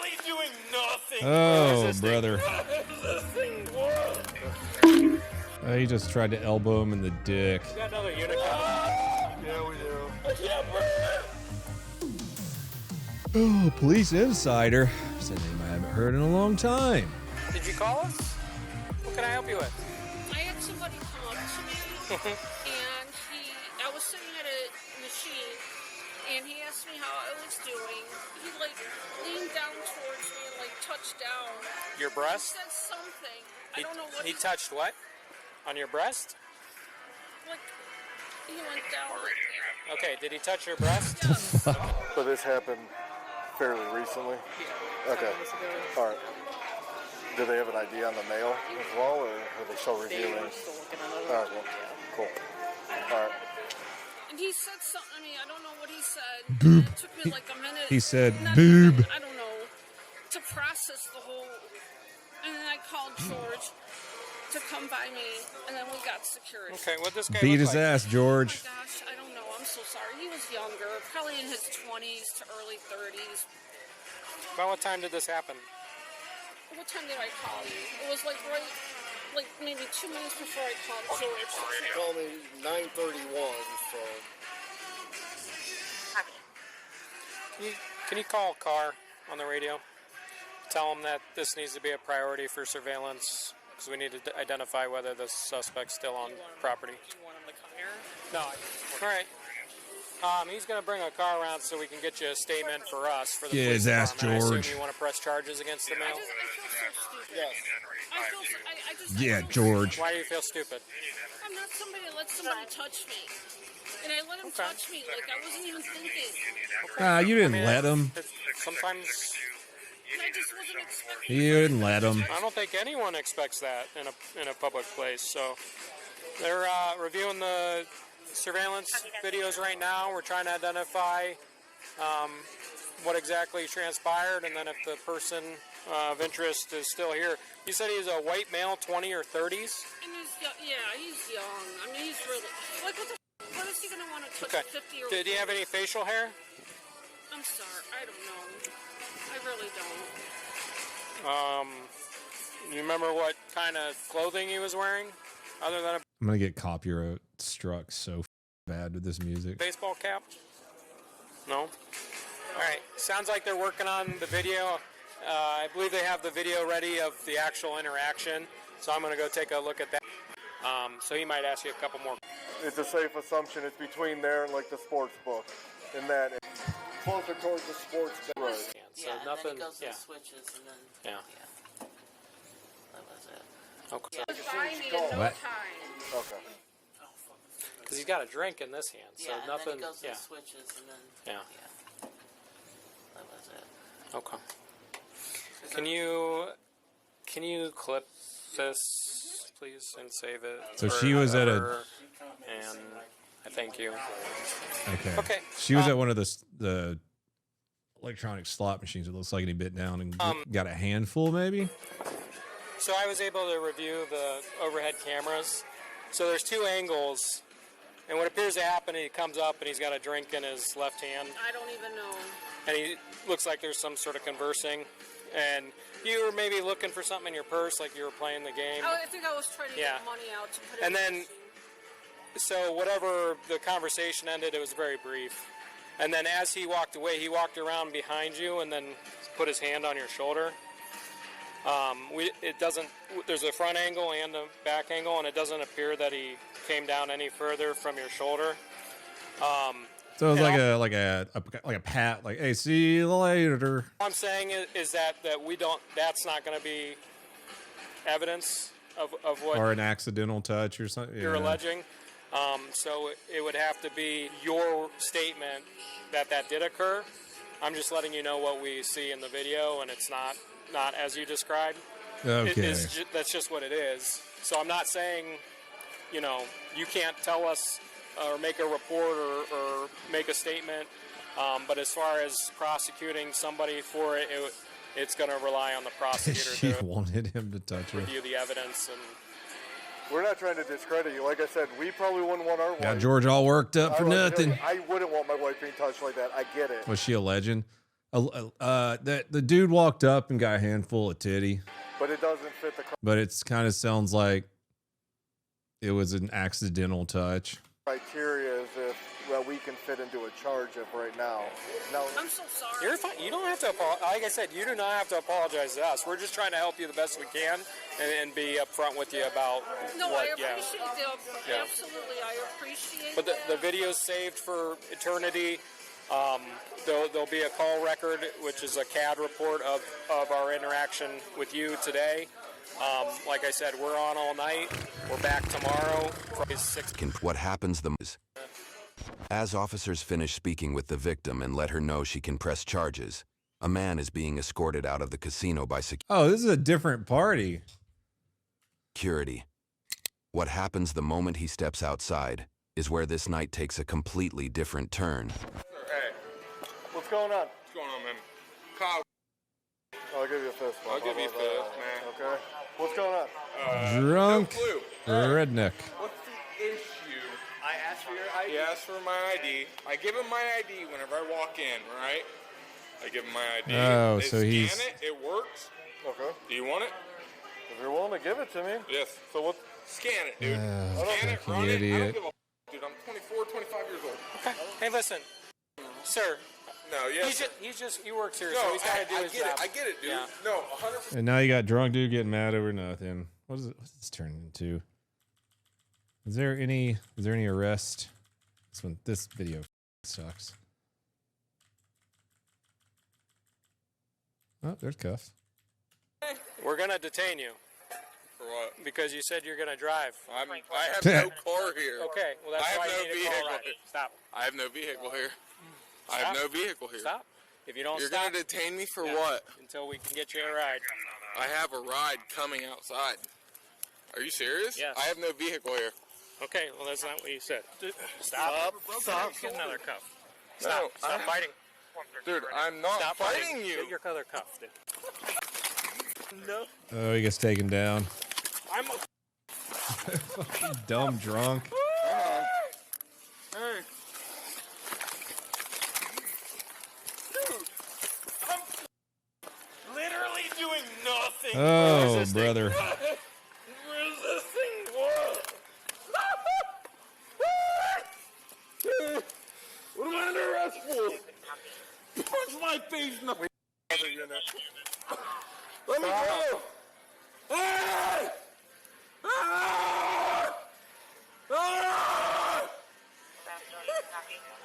literally doing nothing. Oh, brother. How does this thing work? He just tried to elbow him in the dick. You got another unit coming? Yeah, we do. I can't breathe. Oh, police insider. It's a name I haven't heard in a long time. Did you call us? What can I help you with? I had somebody come up to me, and I was sitting at a machine, and he asked me how I was doing. He, leaned down towards me and, touched down. Your breast? He said something. I don't know what he touched what? On your breast? He went down like that. Okay, did he touch your breast? Yes. So this happened fairly recently? Okay. All right. Do they have an ID on the male as well, or are they still reviewing? They were still looking at it. All right, well, cool. All right. And he said something. I don't know what he said. Boob. It took me a minute. He said, not boob. even, I don't know, to process the whole. And then I called George to come by me, and then we got security. Okay, what this guy Beat look his like? ass, George. Oh my gosh, I don't know. I'm so sorry. He was younger, probably in his 20s to early 30s. About what time did this happen? What time did I call you? It was maybe 2 minutes before I called George. She told me 9:31, so... Can you call a car on the radio? Tell them that this needs to be a priority for surveillance because we need to identify whether the suspect's still on property. Do you want him to come here? No. All right. He's going to bring a car around so we can get you a statement for us for the Get police his ass, department. I George. assume you want to press charges against the I male? feel so stupid. Yes. I Yeah, feel George. Why do you feel stupid? I'm not somebody that lets somebody touch me. And I let him touch me like I wasn't even thinking. You didn't let him. Sometimes And I just wasn't expecting. You didn't let him. I don't think anyone expects that in a public place. So they're reviewing the surveillance videos right now. We're trying to identify what exactly transpired, and then if the person of interest is still here. You said he's a white male, 20 or 30s? And he's young. I mean, he's really what is he gonna want to touch a 50-year-old? Did he have any facial hair? I'm sorry, I don't know. I really don't. You remember what kind of clothing he was wearing, other than a I'm gonna get copyright struck so bad with this music. baseball cap? No? All right. Sounds like they're working on the video. I believe they have the video ready of the actual interaction, so I'm going to go take a look at that. So he might ask you a couple more. It's a safe assumption it's between there and the sports book. In that it's closer towards the sports book. Right. So and nothing. then it goes Yeah. and switches, and then Yeah. that was it. Okay. He was by me in no What? time. Okay. Because he's got a drink in this hand, so Yeah, nothing. and then it goes Yeah. and switches, and then Yeah. that was it. Okay. Can you clip this, please, and save it? So for she was at a- her, and I thank you. Okay. Okay. She was at one of the electronic slot machines. It looks like, and he bit down and got a handful, maybe. So I was able to review the overhead cameras. So there's two angles, and what appears to happen, he comes up and he's got a drink in his left hand, I don't even know. and he looks like there's some sort of conversing. And you were maybe looking for something in your purse, like you were playing the game. I think I was trying to Yeah. get money out to put it And in then, so whatever the conversation ended, it was very brief. And then as he walked away, he walked around behind you and then put his hand on your shoulder. There's a front angle and a back angle, and it doesn't appear that he came down any further from your shoulder. So it was And like a pat, like, hey, see you later. All I'm saying is that we don't. That's not going to be evidence of what Or an accidental touch or something. you're alleging. So it would have to be your statement that did occur. I'm just letting you know what we see in the video, and it's not as you described. Okay. That's just what it is. So I'm not saying, you can't tell us or make a report or make a statement. But as far as prosecuting somebody for it, it's going to rely on the prosecutor She to wanted him to touch her. review the evidence. And We're not trying to discredit you. Like I said, we probably wouldn't want our Got wife. George all worked up for nothing. I wouldn't want my wife being touched like that. I get it. Was she a legend? The dude walked up and got a handful of titty, But it doesn't fit the but it's kind of sounds like it was an accidental touch. criteria is if we can fit into a charge of right now. No, I'm so sorry. You're fine. You don't have to apologize. Like I said, you do not have to apologize to us. We're just trying to help you the best we can and be upfront with you about No, what. I appreciate that. Yeah. Absolutely, I appreciate But that. the video's saved for eternity. There'll be a call record, which is a CAD report of our interaction with you today. Like I said, we're on all night. We're back tomorrow. Probably 6. What happens the most? As officers finish speaking with the victim and let her know she can press charges, a man is being escorted out of the casino by Oh, this is a different party. security. What happens the moment he steps outside is where this night takes a completely different turn. Hey, what's going on? what's going on, man? Kyle, I'll give you a fist. I'll give you a fist, man. Okay. What's going on? Drunk No clue. redneck. What's the issue? I asked for your ID. He asked for my ID. I give him my ID whenever I walk in, right? I give him my ID. Oh, They so scan he's- it. It works. Okay. Do you want it? If you're willing to give it to me. Yes. So what? Scan it, dude. Oh, Scan it, fucking run it. I idiot. don't give a dude. I'm 24, 25 years old. Hey, listen, sir. No, yes. He works here, No, so he's got to do I his get job. it. I get it, dude. Yeah. No, 100%. And now you got drunk dude getting mad over nothing. What's this turning into? Is there any arrest? This video sucks. Oh, there's cuffs. We're gonna detain you For what? because you said you're gonna drive. I have no car here. Okay, well that's I have why no you need a call vehicle. ride. Stop. I have no vehicle here. I have no vehicle here. Stop. If you don't You're stop gonna detain me for yeah, what? until we can get you a ride. I have a ride coming outside. Are you serious? Yes. I have no vehicle here. Okay, well that's not what you said. Stop. Stop. Get another cuff. Stop. No, Stop fighting. Dude, I'm not Stop fighting Get you. your other cuff, dude. Oh, he gets taken down. I'm a Fucking dumb drunk. Hey. literally doing nothing. Oh, Resisting. brother. Resisting what? What am I under arrest for? Punch my face in the Let me go! Ah! Ah! Ah!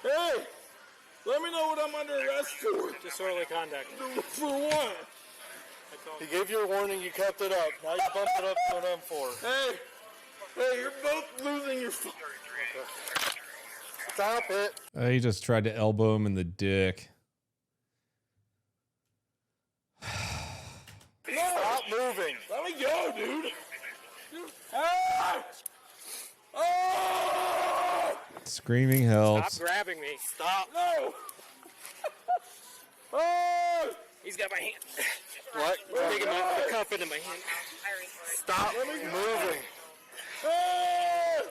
Hey! Let me know what I'm under arrest for. Disorderly conduct. For what? He gave you a warning. You kept it up. Now you bumped it up to an M4. Hey! Hey, you're both losing your Stop it. He just tried to elbow him in the dick. Stop moving. Let me go, dude! Ah! Ah! Screaming helps. Stop grabbing me. Stop. No! Ah! He's got my hand. What? Taking the cuff into my hand. Stop moving. Ah!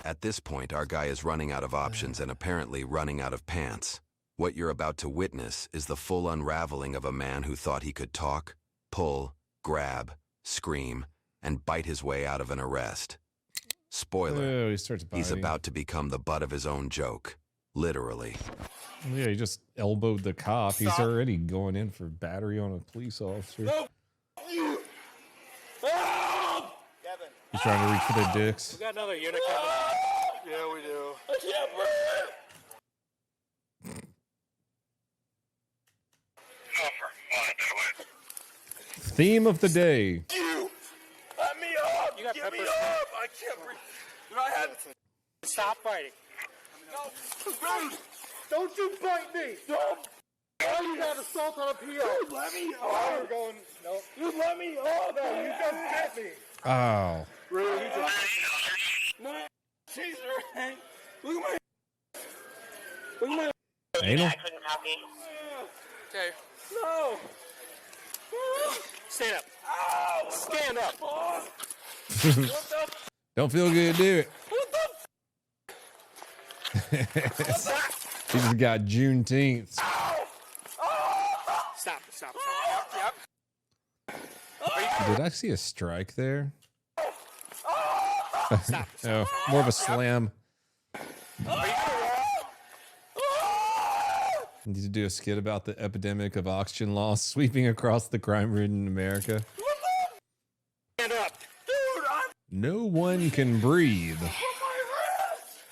At this point, our guy is running out of options and apparently running out of pants. What you're about to witness is the full unraveling of a man who thought he could talk, pull, grab, scream, and bite his way out of an arrest. Spoiler, Oh, he starts biting. he's about to become the butt of his own joke. Literally. Yeah, he just elbowed the cop. He's already going in for battery on a police officer. No! You! Ah! He's trying to reach for their dicks. We got another unit coming. Yeah, we do. I can't breathe! Theme of the day. You! Let me up! You got Get me pepper up! I can't breathe. Dude, I had... Stop fighting. No! Dude! Don't you bite me. Don't! Oh, you got assault on a PO. Dude, let me Oh, up! we're going. No. Dude, let me up! No, you just bit me. Oh. Really? You just. My cheese are hang. Look at my... Look at my... Anal? Okay. No. Stand up. Ow! Stand up. What Don't feel good, do it. the... He just got Juneteenth. Ow! Oh! Did I see a strike there? No, more of a slam. Need to do a skit about the epidemic of oxygen loss sweeping across the crime-ridden America. Stand up. Dude, No one can breathe.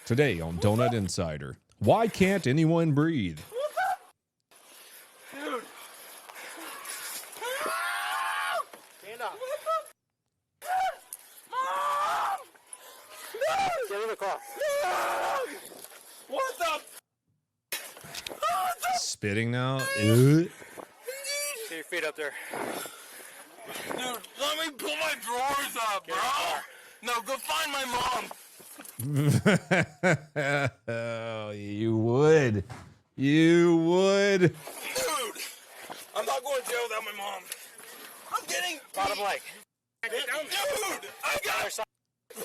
Today on Donut Insider. Why can't anyone breathe? Dude. Stand up. Mom! Get in the car. What the? Spitting now? Get your feet up there. Dude, let me pull my drawers up, bro. No, go find my mom. Oh, you would. You would. Dude, I'm not going to jail without my mom. I'm getting Bottom leg. Dude, I got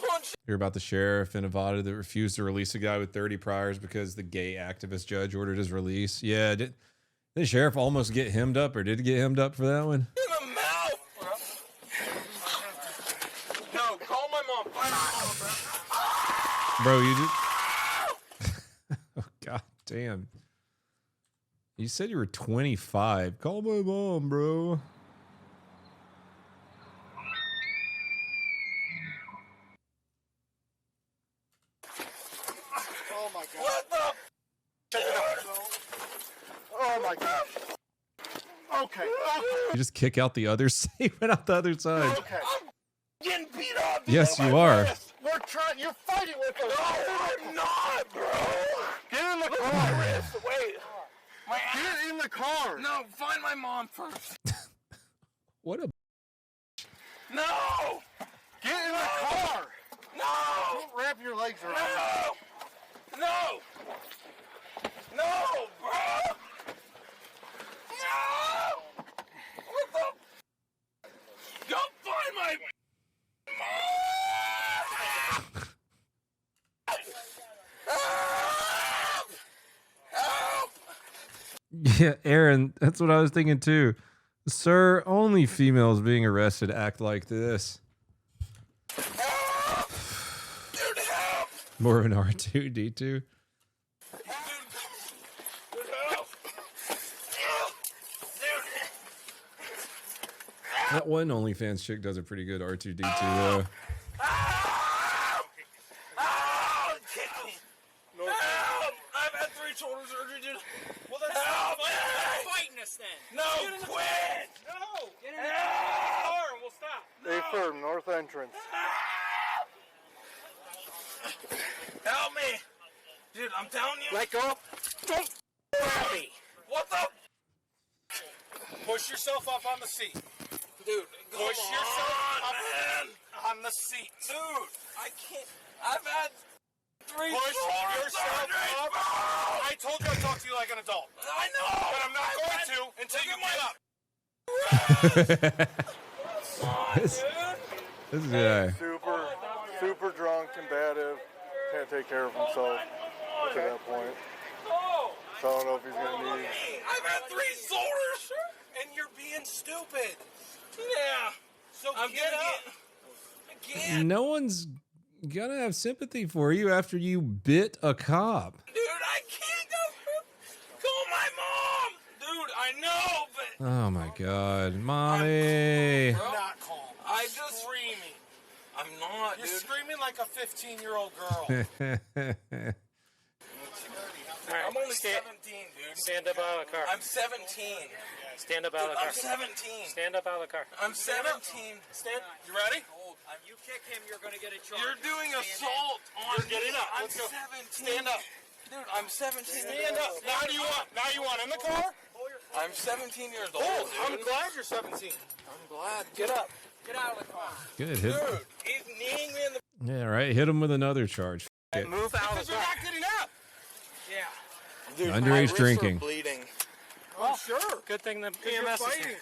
punched. Hear about the sheriff in Nevada that refused to release a guy with 30 priors because the gay activist judge ordered his release? Yeah, did the sheriff almost get hemmed up, or did he get hemmed up for that one? In the mouth. No, call my mom. Find my mom, bro. Bro, you did. Oh, god damn. You said you were 25. Call my mom, bro. Oh my god. What the? Oh my god. Okay. You just kick out the other side. He went out the other side. Okay. I'm getting beat up. Yes, on you my are. wrist. We're trying. You're fighting with us. No, I'm not, bro. Get in the Look car. at my wrist. Wait. My Get in the car. No, find my mom first. What a. No. Get in the car. No. Don't wrap your legs around. No. No. No, bro. No. What the? Go find my mom. Help! Help! Yeah, Aaron, that's what I was thinking too. Sir, only females being arrested act like this. Help! Dude, help! More of an R2D2. Dude, help! Dude! That one OnlyFans chick does a pretty good R2D2 though. Help! Help! Help! I've had 3 shoulder surgery, dude. Well, then help! Fighting us then. No, quit! No. Get in the Help! car and we'll stop. A firm north entrance. Help me! Dude, I'm telling you. Let go. Don't grab me. What the? Push yourself up on the seat. Dude, Push come yourself on, up man. on the seat. Dude, I can't. I've had 3 Push shoulder yourself surgeries, up. bro. I told you I'd talk to you like an adult. I know. But I'm not going to until you get up. this, this guy. Super drunk, combative, can't take care of himself to that point. No. So I don't know if he's gonna need. I've had 3 shoulders. And you're being stupid. Yeah. So I'm get gonna up. I can't. No one's gonna have sympathy for you after you bit a cop. Dude, I can't go. Call my mom. Dude, I know, but Oh my god. Mommy. bro, Not calm. I just Screaming. I'm not, You're dude. screaming like a 15-year-old girl. I'm only 17, dude. Stand up out of the car. I'm 17. Stand up out of the car. I'm 17. Stand up out of the car. I'm 17. Stand. You ready? You kick him, you're gonna get a charge. You're doing assault on You're getting me. up. I'm Let's go. 17. Stand up. Dude, I'm 17. Stand up. Now do you want? Now you want in the car? I'm 17 years old, Oh, dude. I'm glad you're 17. I'm glad. Get up. Get out of the car. Good. Hit. Dude, he's kneeing me in the... Yeah, right. Hit him with another charge. F- it. Move out of Because the you're car. not getting up. Yeah. Dude, Underage my wrists drinking. are bleeding. Oh, sure. Good thing the You're PMS is fighting. here.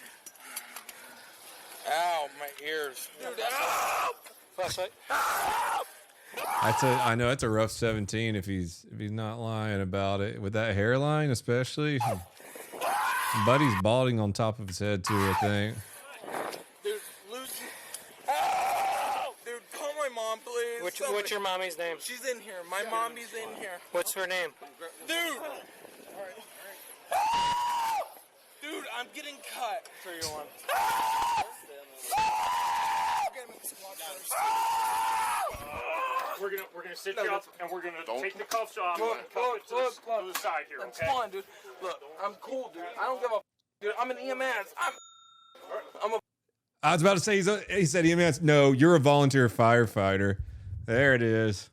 Ow, my ears. Dude, help! Flashlight. That's a. I know it's a rough 17 if he's not lying about it with that hairline, especially. Buddy's balding on top of his head too, I think. Dude, Lucy. Oh! Dude, call my mom, please. What's your mommy's name? She's in here. My mommy's in here. What's her name? Dude! Dude, I'm getting cut. Sure you want. We're gonna sit you up and we're gonna take the cuffs off. Look, to the side here, That's okay? fine, dude. Look, I'm cool, dude. I don't give a dude. I'm an EMS. I was about to say he said EMS. No, you're a volunteer firefighter. There it is.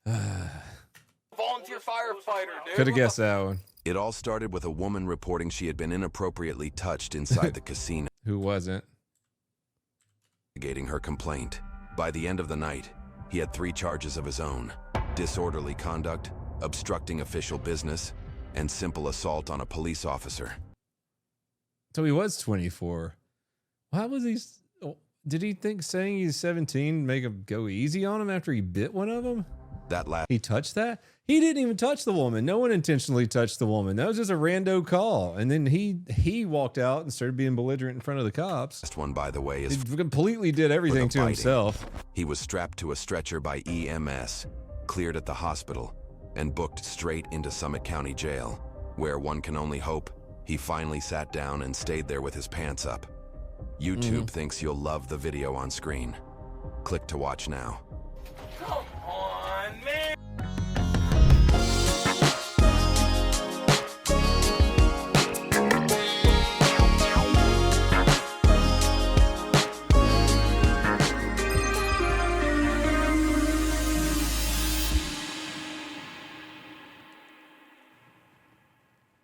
volunteer firefighter, dude. Could have guessed that one. It all started with a woman reporting she had been inappropriately touched inside the casino. Who wasn't? Investigating her complaint. By the end of the night, he had 3 charges of his own: disorderly conduct, obstructing official business, and simple assault on a police officer. So he was 24. Why was he? Did he think saying he's 17 make him go easy on him after he bit one of them? That last He touched that? He didn't even touch the woman. No one intentionally touched the woman. That was just a rando call. And then he walked out and started being belligerent in front of the cops. one, by the way, is He completely did everything to biting. himself. he was strapped to a stretcher by EMS, cleared at the hospital, and booked straight into Summit County Jail, where one can only hope he finally sat down and stayed there with his pants up. YouTube thinks you'll love the video on screen. Click to watch now. Come